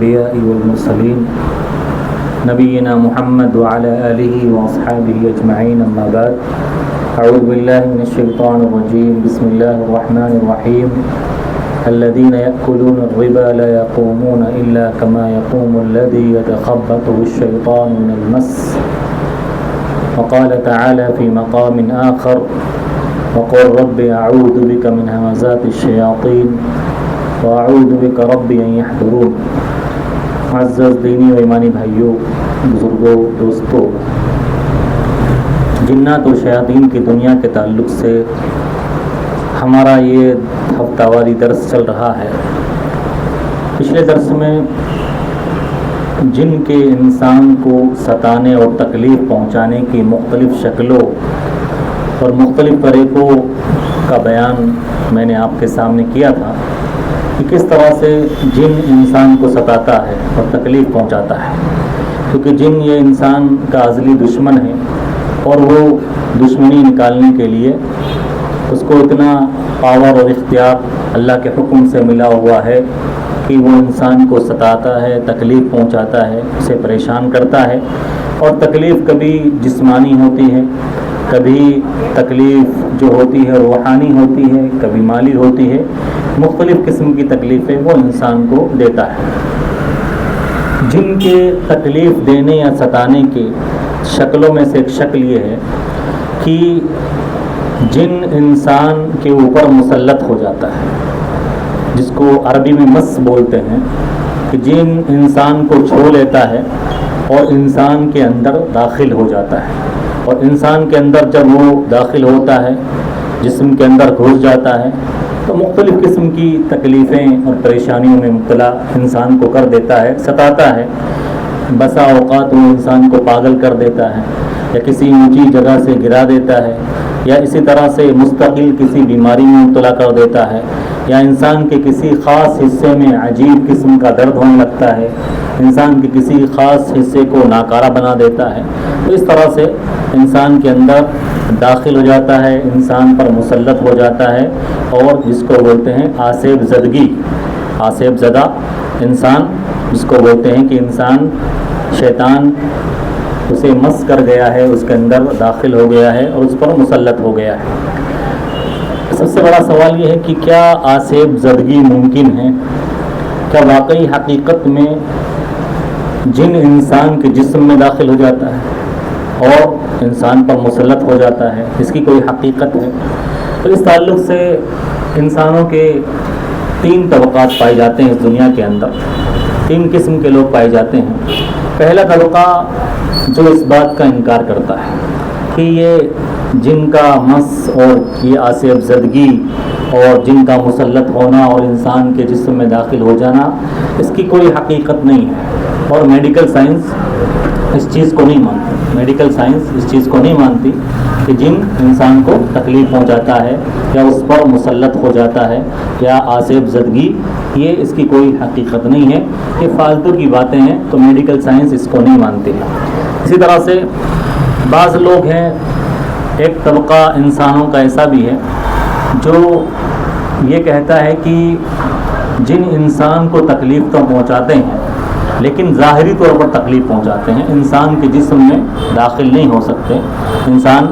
الأنبياء والمرسلين نبينا محمد وعلى آله وأصحابه أجمعين أما بعد أعوذ بالله من الشيطان الرجيم بسم الله الرحمن الرحيم الذين يأكلون الربا لا يقومون إلا كما يقوم الذي يتخبطه الشيطان من المس وقال تعالى في مقام آخر وقل رب أعوذ بك من همزات الشياطين وأعوذ بك رب أن يحضرون. معزز دینی و ایمانی بھائیوں، بزرگوں، دوستوں، جنات اور شیاطین کی دنیا کے تعلق سے ہمارا یہ ہفتہ واری درس چل رہا ہے. پچھلے درس میں جن کے انسان کو ستانے اور تکلیف پہنچانے کی مختلف شکلوں اور مختلف طریقوں کا بیان میں نے آپ کے سامنے کیا تھا کہ کس طرح سے جن انسان کو ستاتا ہے اور تکلیف پہنچاتا ہے، کیونکہ جن یہ انسان کا ازلی دشمن ہے اور وہ دشمنی نکالنے کے لیے اس کو اتنا پاور اور اختیار اللہ کے حکم سے ملا ہوا ہے کہ وہ انسان کو ستاتا ہے، تکلیف پہنچاتا ہے، اسے پریشان کرتا ہے. اور تکلیف کبھی جسمانی ہوتی ہے، کبھی تکلیف جو ہوتی ہے روحانی ہوتی ہے، کبھی مالی ہوتی ہے. مختلف قسم کی تکلیفیں وہ انسان کو دیتا ہے. جن کے تکلیف دینے یا ستانے کی شکلوں میں سے ایک شکل یہ ہے کہ جن انسان کے اوپر مسلط ہو جاتا ہے، جس کو عربی میں مس بولتے ہیں، کہ جن انسان کو چھو لیتا ہے اور انسان کے اندر داخل ہو جاتا ہے. اور انسان کے اندر جب وہ داخل ہوتا ہے، جسم کے اندر گھس جاتا ہے، تو مختلف قسم کی تکلیفیں اور پریشانیوں میں مبتلا انسان کو کر دیتا ہے، ستاتا ہے. بسا اوقات وہ انسان کو پاگل کر دیتا ہے، یا کسی اونچی جگہ سے گرا دیتا ہے، یا اسی طرح سے مستقل کسی بیماری میں مبتلا کر دیتا ہے، یا انسان کے کسی خاص حصے میں عجیب قسم کا درد ہونے لگتا ہے، انسان کے کسی خاص حصے کو ناکارہ بنا دیتا ہے. تو اس طرح سے انسان کے اندر داخل ہو جاتا ہے، انسان پر مسلط ہو جاتا ہے، اور جس کو بولتے ہیں آسیب زدگی، آسیب زدہ انسان، جس کو بولتے ہیں کہ انسان شیطان اسے مس کر گیا ہے، اس کے اندر داخل ہو گیا ہے اور اس پر مسلط ہو گیا ہے. سب سے بڑا سوال یہ ہے کہ کیا آسیب زدگی ممکن ہے؟ کیا واقعی حقیقت میں جن انسان کے جسم میں داخل ہو جاتا ہے اور انسان پر مسلط ہو جاتا ہے، اس کی کوئی حقیقت ہے؟ تو اس تعلق سے انسانوں کے 3 طبقات پائے جاتے ہیں اس دنیا کے اندر. 3 قسم کے لوگ پائے جاتے ہیں. پہلا طبقہ جو اس بات کا انکار کرتا ہے کہ یہ جن کا مس اور یہ آسیب زدگی اور جن کا مسلط ہونا اور انسان کے جسم میں داخل ہو جانا، اس کی کوئی حقیقت نہیں ہے. اور میڈیکل سائنس اس چیز کو نہیں مانتی. میڈیکل سائنس اس چیز کو نہیں مانتی کہ جن انسان کو تکلیف پہنچاتا ہے یا اس پر مسلط ہو جاتا ہے یا آسیب زدگی، یہ اس کی کوئی حقیقت نہیں ہے. یہ فالتو کی باتیں ہیں، تو میڈیکل سائنس اس کو نہیں مانتی. اسی طرح سے بعض لوگ ہیں، ایک طبقہ انسانوں کا ایسا بھی ہے جو یہ کہتا ہے کہ جن انسان کو تکلیف تو پہنچاتے ہیں لیکن ظاہری طور پر تکلیف پہنچاتے ہیں، انسان کے جسم میں داخل نہیں ہو سکتے. انسان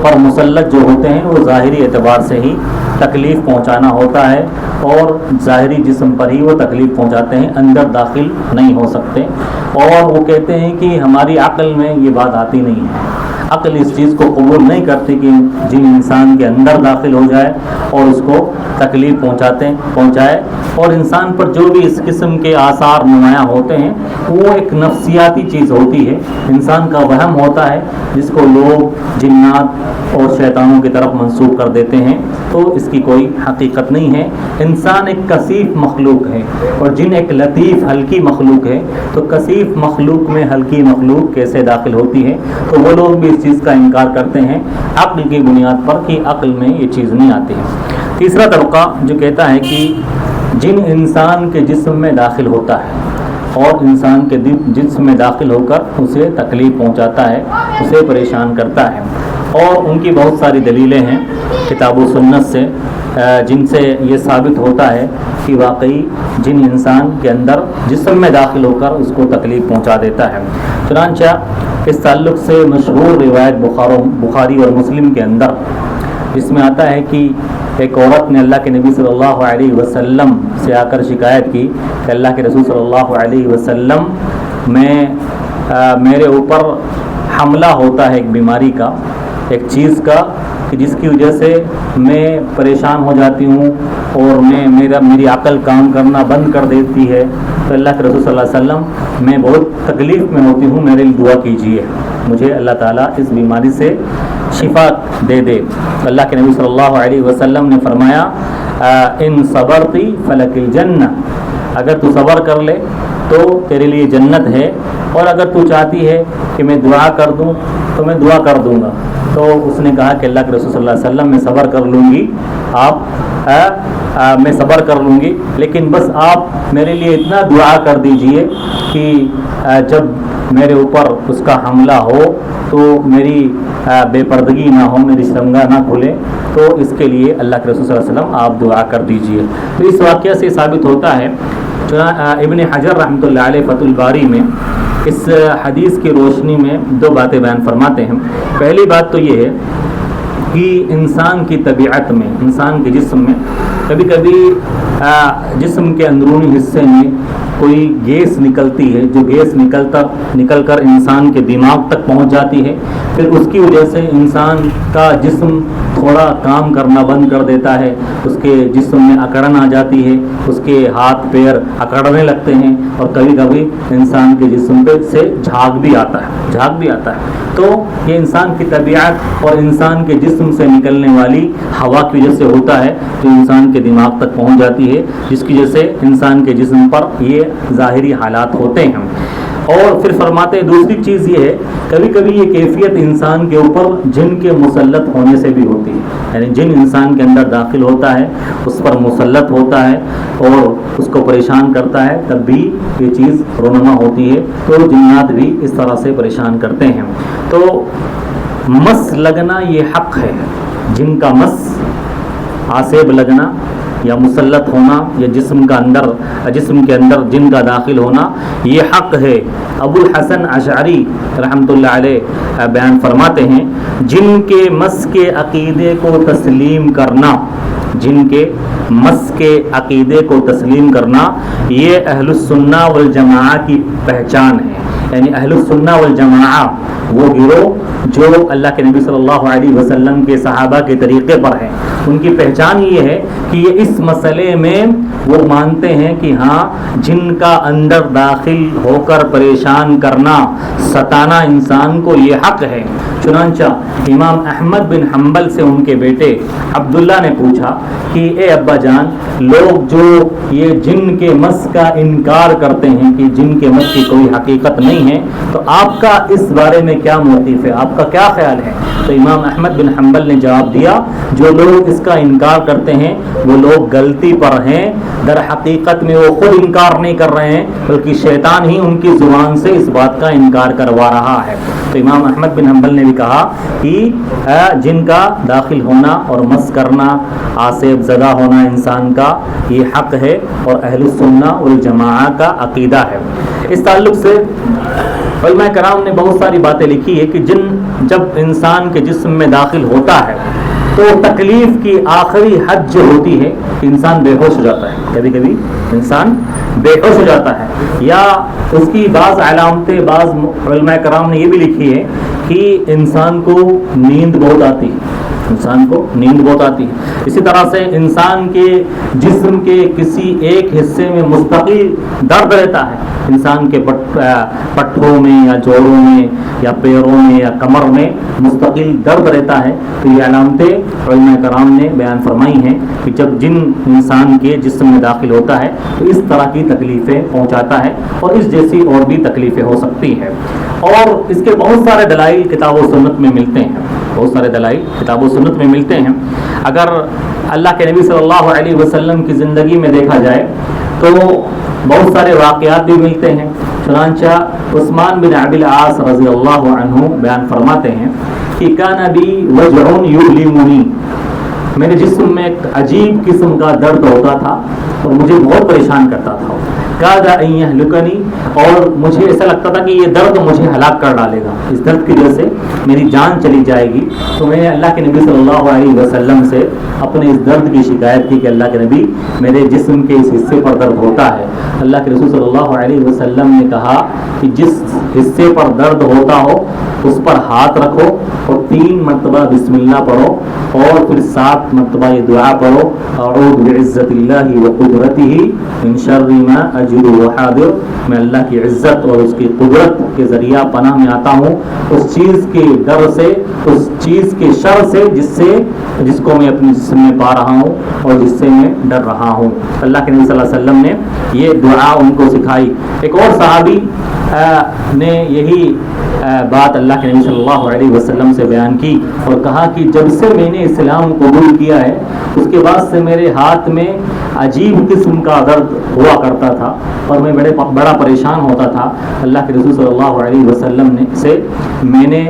پر مسلط جو ہوتے ہیں وہ ظاہری اعتبار سے ہی تکلیف پہنچانا ہوتا ہے، اور ظاہری جسم پر ہی وہ تکلیف پہنچاتے ہیں، اندر داخل نہیں ہو سکتے. اور وہ کہتے ہیں کہ ہماری عقل میں یہ بات آتی نہیں ہے، عقل اس چیز کو قبول نہیں کرتی کہ جن انسان کے اندر داخل ہو جائے اور اس کو تکلیف پہنچائے. اور انسان پر جو بھی اس قسم کے آثار نمایاں ہوتے ہیں وہ ایک نفسیاتی چیز ہوتی ہے، انسان کا وہم ہوتا ہے جس کو لوگ جنات اور شیطانوں کی طرف منسوب کر دیتے ہیں. تو اس کی کوئی حقیقت نہیں ہے. انسان ایک کثیف مخلوق ہے اور جن ایک لطیف ہلکی مخلوق ہے. تو کثیف مخلوق میں ہلکی مخلوق کیسے داخل ہوتی ہے؟ تو وہ لوگ بھی اس چیز کا انکار کرتے ہیں عقل کی بنیاد پر کہ عقل میں یہ چیز نہیں آتی ہے. تیسرا طبقہ جو کہتا ہے کہ جن انسان کے جسم میں داخل ہوتا ہے اور انسان کے جسم میں داخل ہو کر اسے تکلیف پہنچاتا ہے، اسے پریشان کرتا ہے. اور ان کی بہت ساری دلیلیں ہیں کتاب و سنت سے جن سے یہ ثابت ہوتا ہے کہ واقعی جن انسان کے اندر جسم میں داخل ہو کر اس کو تکلیف پہنچا دیتا ہے۔ چنانچہ اس تعلق سے مشہور روایت بخاری اور مسلم کے اندر جس میں آتا ہے کہ ایک عورت نے اللہ کے نبی صلی اللہ علیہ وسلم سے آ کر شکایت کی کہ اللہ کے رسول صلی اللہ علیہ وسلم میرے اوپر حملہ ہوتا ہے ایک بیماری کا، ایک چیز کا، کہ جس کی وجہ سے میں پریشان ہو جاتی ہوں اور میری عقل کام کرنا بند کر دیتی ہے۔ تو اللہ کے رسول صلی اللہ علیہ وسلم میں بہت تکلیف میں ہوتی ہوں، میرے لیے دعا کیجیے، مجھے اللہ تعالیٰ اس بیماری سے شفا دے دے۔ اللہ کے نبی صلی اللہ علیہ وسلم نے فرمایا ان صبرتی فلک الجنہ، اگر تو صبر کر لے تو تیرے لیے جنت ہے، اور اگر تو چاہتی ہے کہ میں دعا کر دوں تو میں دعا کر دوں گا۔ تو اس نے کہا کہ اللہ کے رسول صلی اللہ علیہ وسلم میں صبر کر لوں گی، میں صبر کر لوں گی، لیکن بس آپ میرے لیے اتنا دعا کر دیجئے کہ جب میرے اوپر اس کا حملہ ہو تو میری بے پردگی نہ ہو، میری شرمگاہ نہ کھلے، تو اس کے لیے اللہ کے رسول صلی اللہ علیہ وسلم آپ دعا کر دیجئے۔ تو اس واقعہ سے ثابت ہوتا ہے، ابن حجر رحمۃ اللہ علیہ فتح الباری میں اس حدیث کی روشنی میں دو باتیں بیان فرماتے ہیں۔ پہلی بات تو یہ ہے کہ انسان کی طبیعت میں، انسان کے جسم میں کبھی کبھی جسم کے اندرونی حصے میں کوئی گیس نکلتی ہے، جو گیس نکل کر انسان کے دماغ تک پہنچ جاتی ہے، پھر اس کی وجہ سے انسان کا جسم تھوڑا کام کرنا بند کر دیتا ہے، اس کے جسم میں اکڑن آ جاتی ہے، اس کے ہاتھ پیر اکڑنے لگتے ہیں، اور کبھی کبھی انسان کے جسم پہ سے جھاگ بھی آتا ہے۔ تو یہ انسان کی طبیعت اور انسان کے جسم سے نکلنے والی ہوا کی وجہ سے ہوتا ہے، جو انسان کے دماغ تک پہنچ جاتی ہے، جس کی وجہ سے انسان کے جسم پر یہ ظاہری حالات ہوتے ہیں۔ اور پھر فرماتے ہیں دوسری چیز یہ ہے، کبھی کبھی یہ کیفیت انسان کے اوپر جن کے مسلط ہونے سے بھی ہوتی ہے، یعنی جن انسان کے اندر داخل ہوتا ہے، اس پر مسلط ہوتا ہے اور اس کو پریشان کرتا ہے، تب بھی یہ چیز رونما ہوتی ہے۔ تو جنات بھی اس طرح سے پریشان کرتے ہیں۔ تو مس لگنا یہ حق ہے، جن کا مس، آسیب لگنا یا مسلط ہونا یا جسم کے اندر جن کا داخل ہونا یہ حق ہے۔ ابو الحسن اشعری رحمۃ اللہ علیہ بیان فرماتے ہیں، جن کے مس کے عقیدے کو تسلیم کرنا، جن کے مس کے عقیدے کو تسلیم کرنا، یہ اہل السنہ والجماعہ کی پہچان ہے۔ یعنی اہل السنہ والجماعہ وہ گروہ جو اللہ کے نبی صلی اللہ علیہ وسلم کے صحابہ کے طریقے پر ہیں، ان کی پہچان یہ ہے کہ یہ اس مسئلے میں وہ مانتے ہیں کہ ہاں، جن کا اندر داخل ہو کر پریشان کرنا، ستانا انسان کو یہ حق ہے۔ چنانچہ امام احمد بن حنبل سے ان کے بیٹے عبداللہ نے پوچھا کہ اے ابا جان، لوگ جو یہ جن کے مس کا انکار کرتے ہیں کہ جن کے مس کی کوئی حقیقت نہیں ہے، تو آپ کا اس بارے میں کیا موقف ہے، آپ کا کیا خیال ہے؟ تو امام احمد بن حنبل نے جواب دیا، جو لوگ اس کا انکار کرتے ہیں وہ لوگ غلطی پر ہیں، در حقیقت میں وہ خود انکار نہیں کر رہے ہیں، بلکہ شیطان ہی ان کی زبان سے اس بات کا انکار کروا رہا ہے۔ تو امام احمد بن حنبل نے بھی کہا کہ جن کا داخل ہونا اور مس کرنا، آسیب زدہ ہونا انسان کا یہ حق ہے اور اہل السنہ والجماعہ کا عقیدہ ہے۔ اس تعلق سے علماء کرام نے بہت ساری باتیں لکھی ہے کہ جب انسان کے جسم میں داخل ہوتا ہے تو تکلیف کی آخری حد جو ہوتی ہے، انسان بے ہوش ہو جاتا ہے، کبھی کبھی انسان بے ہوش ہو جاتا ہے، یا اس کی بعض علامتیں بعض علماء کرام نے یہ بھی لکھی ہے کہ انسان کو نیند بہت آتی ہے، انسان کو نیند بہت آتی ہے۔ اسی طرح سے انسان کے جسم کے کسی ایک حصے میں مستقل درد رہتا ہے، انسان کے پٹھوں میں یا جوڑوں میں یا پیروں میں یا کمر میں مستقل درد رہتا ہے۔ تو یہ علامتیں علماء کرام نے بیان فرمائی ہیں کہ جب جن انسان کے جسم میں داخل ہوتا ہے تو اس طرح کی تکلیفیں پہنچاتا ہے، اور اس جیسی اور بھی تکلیفیں ہو سکتی ہیں۔ اور اس کے بہت سارے دلائل کتاب و سنت میں ملتے ہیں، بہت سارے دلائل کتاب و سنت میں ملتے ہیں۔ اگر اللہ کے نبی صلی اللہ علیہ وسلم کی زندگی میں دیکھا جائے تو بہت سارے واقعات بھی ملتے ہیں۔ چنانچہ عثمان بن ابی العاص رضی اللہ عنہ بیان فرماتے ہیں کہ کان بی وجع یؤلمنی، میرے جسم میں ایک عجیب قسم کا درد ہوتا تھا اور مجھے بہت پریشان کرتا تھا. کادا ان یہلکنی، اور مجھے ایسا لگتا تھا کہ یہ درد مجھے ہلاک کر ڈالے گا، اس درد کی وجہ سے میری جان چلی جائے گی. تو میں نے اللہ کے نبی صلی اللہ علیہ وسلم سے اپنے اس درد کی شکایت کی کہ اللہ کے نبی میرے جسم کے اس حصے پر درد ہوتا ہے. اللہ کے رسول صلی اللہ علیہ وسلم نے کہا کہ جس حصے پر درد ہوتا ہو اس پر ہاتھ رکھو اور 3 مرتبہ بسم اللہ پڑھو اور پھر 7 مرتبہ یہ دعا پڑھو، اعوذ بعزت اللہ وقدرتہ من شر ما اجد وحاذر. میں اللہ کی عزت اور اس کی قدرت کے ذریعہ پناہ میں آتا ہوں اس چیز کے ڈر سے، اس چیز کے شر سے جس کو میں اپنے جسم میں پا رہا ہوں اور جس سے میں ڈر رہا ہوں. اللہ کے نبی صلی اللہ علیہ وسلم نے یہ دعا ان کو سکھائی. ایک اور صحابی نے یہی بات اللہ کے نبی صلی اللہ علیہ وسلم سے بیان کی اور کہا کہ جب سے میں نے اسلام قبول کیا ہے اس کے بعد سے میرے ہاتھ میں عجیب قسم کا درد ہوا کرتا تھا اور میں بڑا پریشان ہوتا تھا. اللہ کے رسول صلی اللہ علیہ وسلم سے میں نے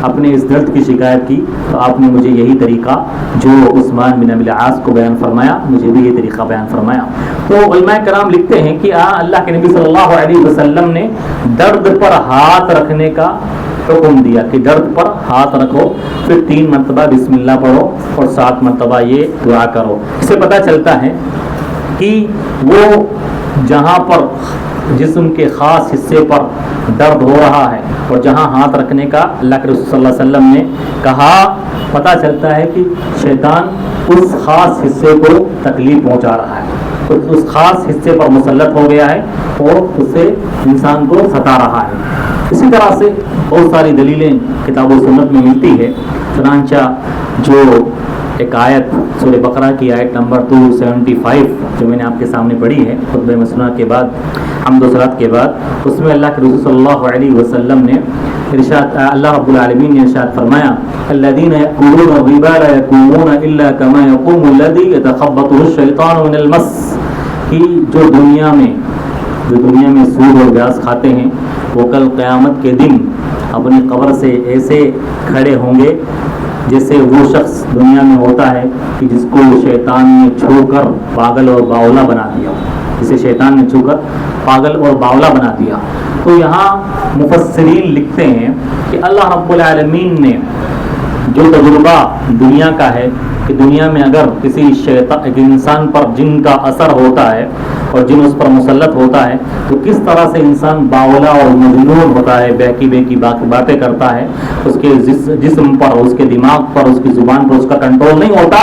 اپنے اس درد کی شکایت کی تو آپ نے مجھے یہی طریقہ جو عثمان بن ابی العاص کو بیان فرمایا مجھے بھی یہ طریقہ بیان فرمایا. تو علماء کرام لکھتے ہیں کہ اللہ کے نبی صلی اللہ علیہ وسلم نے درد پر ہاتھ رکھنے کا حکم دیا کہ درد پر ہاتھ رکھو، پھر 3 مرتبہ بسم اللہ پڑھو اور 7 مرتبہ یہ دعا کرو. اس سے پتہ چلتا ہے کہ وہ جہاں پر جسم کے خاص حصے پر درد ہو رہا ہے اور جہاں ہاتھ رکھنے کا اللہ کے رسول صلی اللہ علیہ وسلم نے کہا، پتہ چلتا ہے کہ شیطان اس خاص حصے کو تکلیف پہنچا رہا ہے، اس خاص حصے پر مسلط ہو گیا ہے اور اسے انسان کو ستا رہا ہے. اسی طرح سے بہت ساری دلیلیں کتاب و سنت میں ملتی ہے. چنانچہ جو ایک آیت سورہ بقرہ کی آیت نمبر 275 جو میں نے آپ کے سامنے پڑھی ہے خطبہ مسنہ کے بعد حمد و صلوات کے بعد، اس میں اللہ کے رسول صلی اللہ علیہ وسلم نے اللہ رب العالمین نے ارشاد فرمایا الذین یأکلون الربا لا یقومون الا کما یقوم الذی یتخبطہ الشیطان من المس، کہ جو دنیا میں سود اور بیاض کھاتے ہیں وہ کل قیامت کے دن اپنی قبر سے ایسے کھڑے ہوں گے جیسے وہ شخص دنیا میں ہوتا ہے کہ جس کو شیطان نے چھو کر پاگل اور باولا بنا دیا، جسے شیطان نے چھو کر پاگل اور باولا بنا دیا. تو یہاں مفسرین لکھتے ہیں کہ اللہ رب العالمین نے جو تجربہ دنیا کا ہے کہ دنیا میں اگر کسی ایک انسان پر جن کا اثر ہوتا ہے اور جن اس پر مسلط ہوتا ہے تو کس طرح سے انسان باولا اور مجنون ہوتا ہے، بہکی باتیں کرتا ہے، اس کے جسم پر، اس کے دماغ پر، اس کی زبان پر اس کا کنٹرول نہیں ہوتا،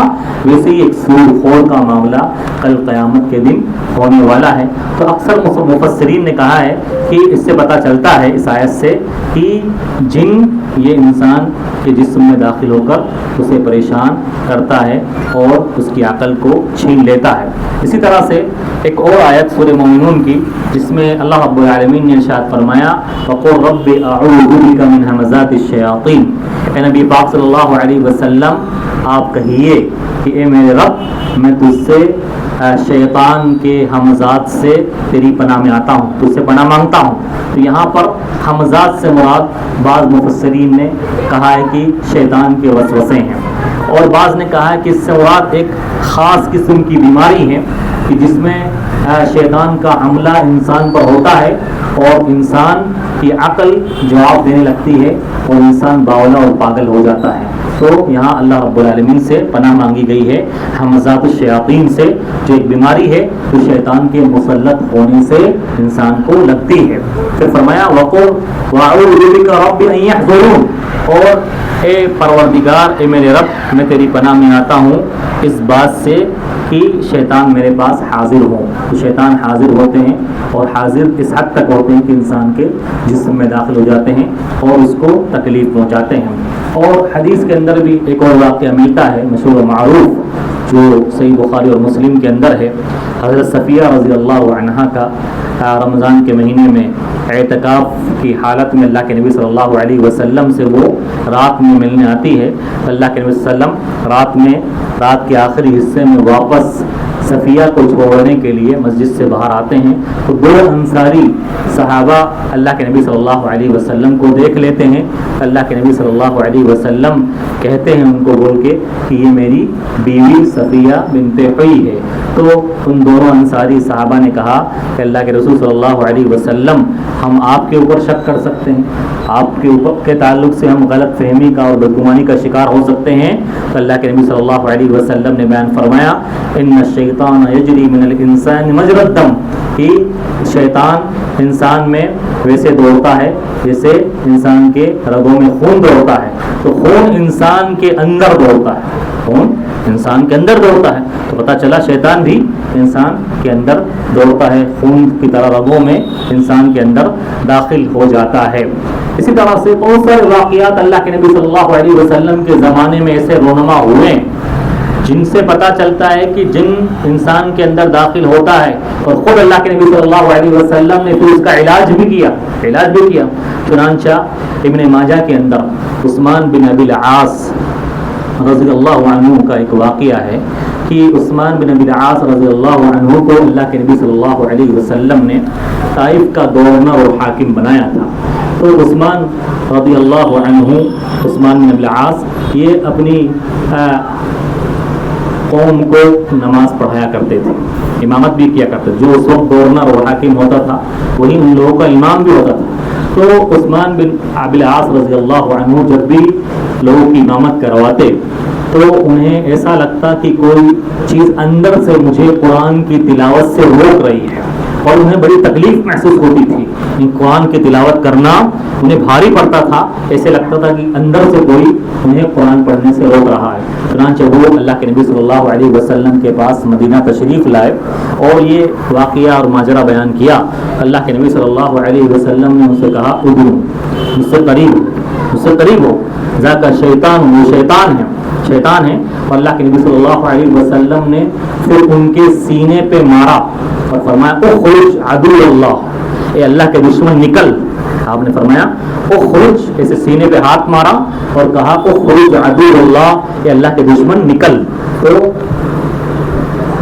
ویسے ہی ایک سود خور کا معاملہ کل قیامت کے دن ہونے والا ہے. تو اکثر مفسرین نے کہا ہے کہ اس سے پتہ چلتا ہے اس آیت سے کہ جن یہ انسان کے جسم میں داخل ہو کر اسے پریشان کرتا ہے اور اس کی عقل کو چھین لیتا ہے. اسی طرح سے ایک اور آیت سورہ مومنون کی جس میں اللہ رب العالمین نے ارشاد فرمایا وَقُلْ رَبِّ أَعُوذُ بِكَ مِنْ هَمَزَاتِ الشَّيَاطِينِ، اے نبی پاک صلی اللہ علیہ وسلم آپ کہیے کہ اے میرے رب میں تجھ سے شیطان کے ہمزات سے تیری پناہ میں آتا ہوں، تجھ سے پناہ مانگتا ہوں. تو یہاں پر ہمزات سے مراد بعض مفسرین نے کہا ہے کہ شیطان کے وسوسے ہیں اور بعض نے کہا ہے کہ اس سے مراد ایک خاص قسم کی بیماری ہے کہ جس میں شیطان کا حملہ انسان پر ہوتا ہے اور انسان کی عقل جواب دینے لگتی ہے اور انسان باولا اور پاگل ہو جاتا ہے. تو یہاں اللہ رب العالمین سے پناہ مانگی گئی ہے ہمزات الشیاطین سے، جو ایک بیماری ہے جو شیطان کے مسلط ہونے سے انسان کو لگتی ہے. پھر فرمایا وَقُلْ وَأَعُوذُ بِكَ رَبِّ أَن يَحْضُرُونِ، اور اے پروردگار اے میرے رب میں تیری پناہ میں آتا ہوں اس بات سے کہ شیطان میرے پاس حاضر ہوں. تو شیطان حاضر ہوتے ہیں اور حاضر اس حد تک ہوتے ہیں کہ انسان کے جسم میں داخل ہو جاتے ہیں اور اس کو تکلیف پہنچاتے ہیں. اور حدیث کے اندر بھی ایک اور واقعہ ملتا ہے مشہور و معروف جو صحیح بخاری اور مسلم کے اندر ہے. حضرت صفیہ رضی اللہ عنہا کا رمضان کے مہینے میں اعتکاف کی حالت میں اللہ کے نبی صلی اللہ علیہ وسلم سے وہ رات میں ملنے آتی ہے. اللہ کے نبی صلی اللہ علیہ وسلم رات کے آخری حصے میں واپس صفیہ کو چھوڑنے کے لیے مسجد سے باہر آتے ہیں تو دو انصاری صحابہ اللہ کے نبی صلی اللہ علیہ وسلم کو دیکھ لیتے ہیں. اللہ کے نبی صلی اللہ علیہ وسلم کہتے ہیں ان کو بول کے کہ یہ میری بیوی صفیہ بنت حیی ہے. تو ان دونوں انصاری صحابہ نے کہا کہ اللہ کے رسول صلی اللہ علیہ وسلم ہم آپ کے اوپر شک کر سکتے ہیں, آپ کے اوپر کے تعلق سے ہم غلط فہمی کا اور بدگمانی کا شکار ہو سکتے ہیں. تو اللہ کے نبی صلی اللہ علیہ وسلم نے بیان فرمایا ان الشیطان یجری من الانسان مجری الدم, کہ شیطان انسان میں ویسے دوڑتا ہے جیسے انسان کے رگوں میں خون دوڑتا ہے. تو خون انسان کے اندر دوڑتا ہے, خون انسان کے اندر دوڑتا ہے. تو پتہ چلا شیطان بھی انسان کے اندر دوڑتا ہے, خون کی طرح رگوں میں انسان کے اندر داخل ہو جاتا ہے. اسی طرح سے بہت سارے واقعات اللہ کے نبی صلی اللہ علیہ وسلم کے زمانے میں ایسے رونما ہوئے جن سے پتہ چلتا ہے کہ جن انسان کے اندر داخل ہوتا ہے, اور خود اللہ کے نبی صلی اللہ علیہ وسلم نے پھر اس کا علاج بھی کیا. چنانچہ ابن ماجہ کے اندر عثمان بن ابی العاص رضی اللہ عنہ کا ایک واقعہ ہے کہ عثمان بن ابی العاص رضی اللہ عنہ کو اللہ کے نبی صلی اللہ علیہ وسلم نے طائف کا گورنر اور حاکم بنایا تھا. تو عثمان رضی اللہ عنہ, عثمان بن ابی العاص یہ اپنی قوم کو نماز پڑھایا کرتے تھے, امامت بھی کیا کرتے تھے. جو اس وقت گورنر اور حاکم ہوتا تھا وہی ان لوگوں کا امام بھی ہوتا تھا. تو عثمان بن ابی العاص رضی اللہ عنہ جب بھی لوگوں کی امامت کرواتے تو انہیں ایسا لگتا کہ کوئی چیز اندر سے مجھے قرآن کی تلاوت سے روک رہی ہے, اور انہیں بڑی تکلیف محسوس ہوتی تھی. قرآن کی تلاوت کرنا انہیں بھاری پڑتا تھا, ایسے لگتا تھا کہ اندر سے کوئی انہیں قرآن پڑھنے سے روک رہا ہے. چنانچہ وہ اللہ کے نبی صلی اللہ علیہ وسلم کے پاس مدینہ تشریف لائے اور یہ واقعہ اور ماجرا بیان کیا. اللہ کے نبی صلی اللہ علیہ وسلم نے ان سے کہا ادعو, مجھ سے قریب ہو, ذاک شیطان, وہ شیطان ہے. اور اللہ کے نبی صلی اللہ علیہ وسلم نے پھر ان کے سینے پہ مارا اور فرمایا اخرج عدو اللہ, اے اللہ کے دشمن نکل. آپ نے فرمایا اخرج, ایسے سینے پہ ہاتھ مارا اور کہا اخرج عدو اللہ, اے اللہ کے دشمن نکل. تو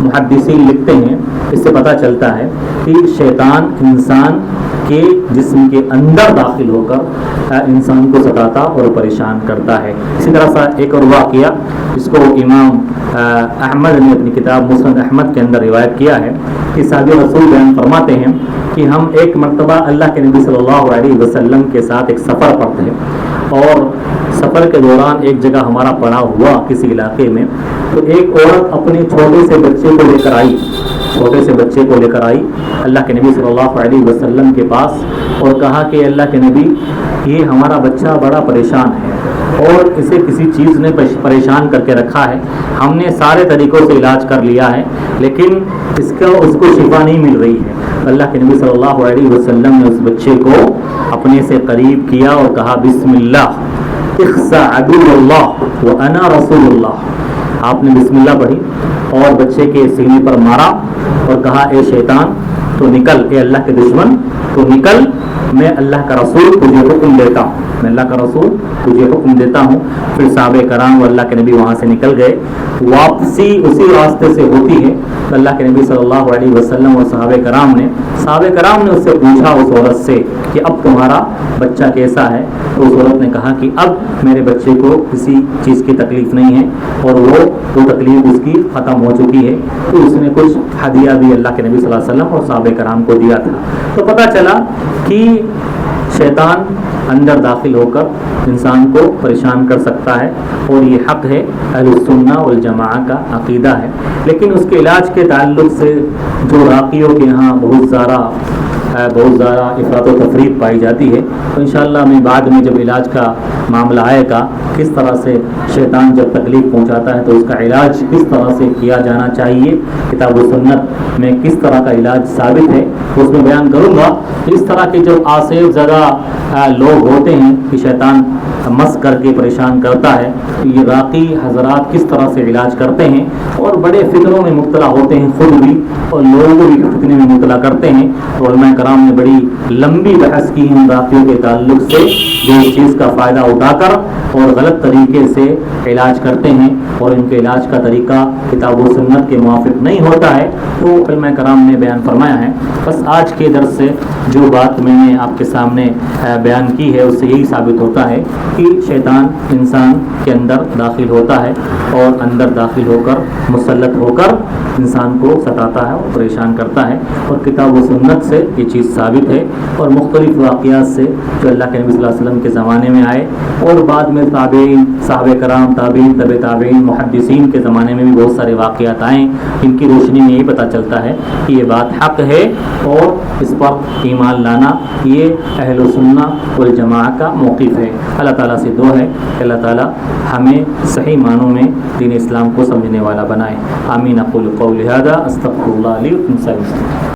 محدثین لکھتے ہیں اس سے پتہ چلتا ہے کہ شیطان انسان کے جسم کے اندر داخل ہو کر انسان کو ستاتا اور پریشان کرتا ہے. اسی طرح سے ایک اور واقعہ جس کو امام احمد نے اپنی کتاب مسند احمد کے اندر روایت کیا ہے کہ صحابی رسول بیان فرماتے ہیں کہ ہم ایک مرتبہ اللہ کے نبی صلی اللہ علیہ وسلم کے ساتھ ایک سفر پر تھے, اور سفر کے دوران ایک جگہ ہمارا پڑاؤ ہوا کسی علاقے میں. تو ایک عورت اپنے چھوٹے سے بچے کو لے کر آئی اللہ کے نبی صلی اللہ علیہ وسلم کے پاس اور کہا کہ اللہ کے نبی, یہ ہمارا بچہ بڑا پریشان ہے اور اسے کسی چیز نے پریشان کر کے رکھا ہے. ہم نے سارے طریقوں سے علاج کر لیا ہے لیکن اس کو شفا نہیں مل رہی ہے. اللہ کے نبی صلی اللہ علیہ وسلم نے اس بچے کو اپنے سے قریب کیا اور کہا بسم اللہ اخسا عدو اللہ وانا رسول اللہ. آپ نے بسم اللہ پڑھی اور بچے کے سینے پر مارا اور کہا اے شیطان تو نکل, اے اللہ کے دشمن تو نکل, میں اللہ کا رسول تجھے حکم دیتا ہوں, میں اللہ کا رسول تجھے حکم دیتا ہوں. پھر صحابہ کرام و اللہ کے نبی وہاں سے نکل گئے. واپسی اسی راستے سے ہوتی ہے. اللہ کے نبی صلی اللہ علیہ وسلم اور صحابہ کرام نے اس سے پوچھا اس عورت سے کہ اب تمہارا بچہ کیسا ہے. تو اس عورت نے کہا کہ اب میرے بچے کو کسی چیز کی تکلیف نہیں ہے اور وہ تکلیف اس کی ختم ہو چکی ہے. تو اس نے کچھ ہدیہ بھی اللہ کے نبی صلی اللہ علیہ وسلم اور صحابہ کرام کو دیا تھا. تو پتہ چلا کہ شیطان اندر داخل ہو کر انسان کو پریشان کر سکتا ہے اور یہ حق ہے, اہل السنہ والجماعہ کا عقیدہ ہے. لیکن اس کے علاج کے تعلق سے جو راقیوں کے یہاں بہت زیادہ افراط و تفریط پائی جاتی ہے, تو انشاءاللہ میں بعد میں جب علاج کا معاملہ آئے گا کس طرح سے شیطان جب تکلیف پہنچاتا ہے تو اس کا علاج کس طرح سے کیا جانا چاہیے, کتاب و سنت میں کس طرح کا علاج ثابت ہے اس میں بیان کروں گا. اس طرح کے جو آصف زدہ لوگ ہوتے ہیں کہ شیطان مس کر کے پریشان کرتا ہے، تو یہ راقی حضرات کس طرح سے علاج کرتے ہیں اور بڑے فتنوں میں مبتلا ہوتے ہیں خود بھی اور لوگوں کو بھی فتنے میں مبتلا کرتے ہیں۔ تو علماء کرام نے بڑی لمبی بحث کی ان راقیوں کے تعلق سے جو اس چیز کا فائدہ اٹھا کر اور غلط طریقے سے علاج کرتے ہیں اور ان کے علاج کا طریقہ کتاب و سنت کے موافق نہیں ہوتا ہے، تو علماء کرام نے بیان فرمایا ہے۔ بس آج کے درس سے جو بات میں نے آپ کے سامنے بیان کی ہے اس سے یہی ثابت ہوتا ہے کہ شیطان انسان کے اندر داخل ہوتا ہے اور اندر داخل ہو کر مسلط ہو کر انسان کو ستاتا ہے اور پریشان کرتا ہے، اور کتاب و سنت سے یہ چیز ثابت ہے اور مختلف واقعات سے جو اللہ کے نبی صلی اللہ علیہ وسلم کے زمانے میں آئے اور بعد میں تابعین، صحابہ کرام، تابعین، تبع تابعین، محدثین کے زمانے میں بھی بہت سارے واقعات آئیں، ان کی روشنی میں یہی پتہ چلتا ہے کہ یہ بات حق ہے اور اس پر ایمان لانا یہ اہل سنہ والجماع کا موقف ہے۔ اللہ تعالیٰ سے دعا ہے کہ اللہ تعالیٰ ہمیں صحیح معنوں میں دین اسلام کو سمجھنے والا بنائے۔ آمین۔ اقول قولی ھذا استغفر اللہ لی و لکم۔